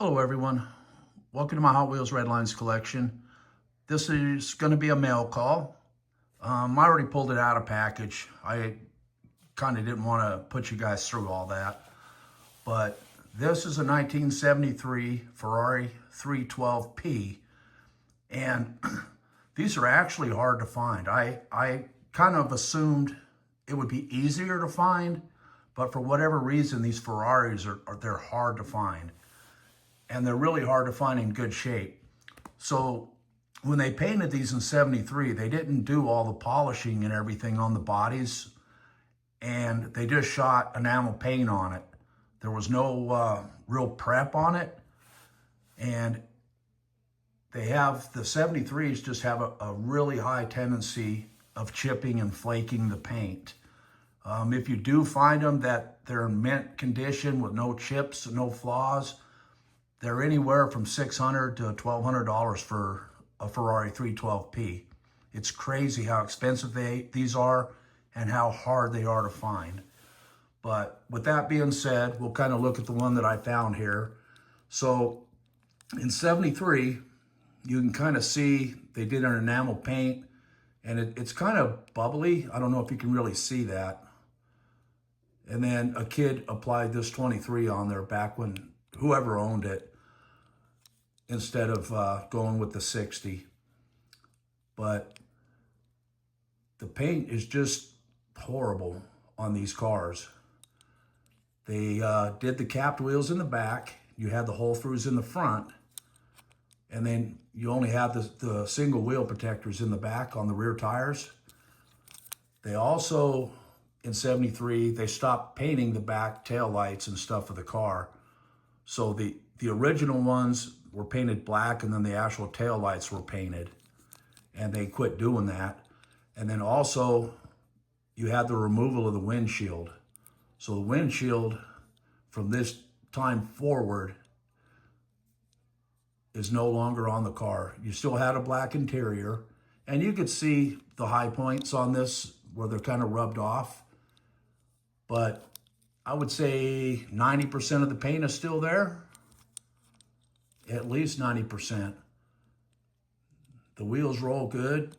Hello everyone, welcome to my Hot Wheels Redlines collection. This is going to be a mail call. I already pulled it out of package. I kind of didn't want to put you guys through all that. But this is a 1973 Ferrari 312p. And these are actually hard to find. I kind of assumed it would be easier to find, but for whatever reason, these Ferraris they're hard to find. And they're really hard to find in good shape. So when they painted these in 73, they didn't do all the polishing and everything on the bodies, and they just shot enamel paint on it. There was no real prep on it, and they have, the 73s just have a really high tendency of chipping and flaking the paint. If you do find them that they're in mint condition with no chips, no flaws, they're anywhere from $600 to $1,200 for a Ferrari 312p. It's crazy how expensive these are and how hard they are to find. But with that being said, we'll kind of look at the one that I found here. So in 73, you can kind of see they did an enamel paint, and it's kind of bubbly. I don't know if you can really see that. And then a kid applied this 23 on there back when whoever owned it, instead of going with the 60. But the paint is just horrible on these cars. They did the capped wheels in the back. You had the hole throughs in the front. And then you only have the single wheel protectors in the back on the rear tires. They also, in 73, they stopped painting the back tail lights and stuff of the car. So the original ones were painted black, and then the actual tail lights were painted, and they quit doing that. And then also you had the removal of the windshield. So the windshield from this time forward is no longer on the car. You still had a black interior, and you could see the high points on this where they're kind of rubbed off. But I would say 90% of the paint is still there. At least 90%. The wheels roll good,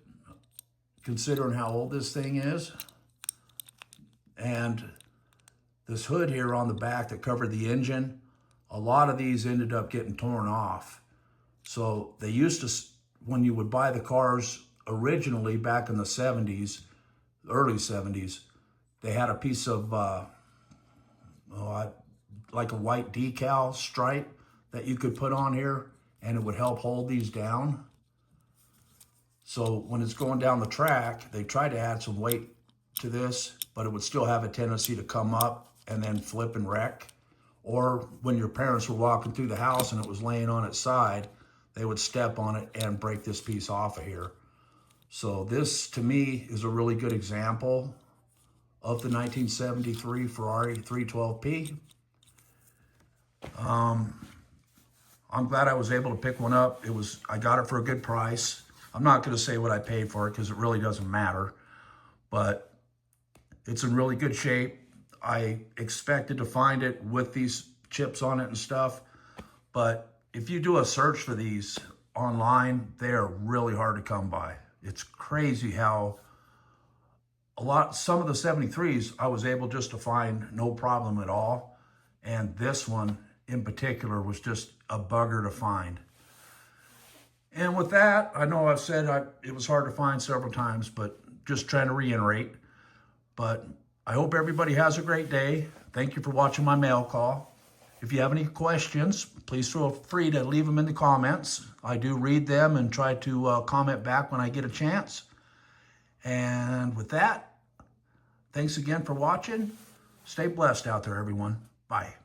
considering how old this thing is. And this hood here on the back that covered the engine, a lot of these ended up getting torn off. So they used to, when you would buy the cars originally back in the 70s, early 70s, they had a piece of like a white decal stripe that you could put on here, and it would help hold these down. So when it's going down the track, they tried to add some weight to this, but it would still have a tendency to come up and then flip and wreck. Or when your parents were walking through the house and it was laying on its side, they would step on it and break this piece off of here. So this, to me, is a really good example of the 1973 Ferrari 312p. I'm glad I was able to pick one up. I got it for a good price. I'm not going to say what I paid for it because it really doesn't matter, but it's in really good shape. I expected to find it with these chips on it and stuff, but if you do a search for these online, they are really hard to come by. It's crazy how some of the 73s I was able just to find no problem at all, and this one in particular was just a bugger to find. And with that, I know I've said it was hard to find several times, but just trying to reiterate. But I hope everybody has a great day. Thank you for watching my mail call. If you have any questions, please feel free to leave them in the comments. I do read them and try to comment back when I get a chance. And with that, thanks again for watching. Stay blessed out there, everyone. Bye.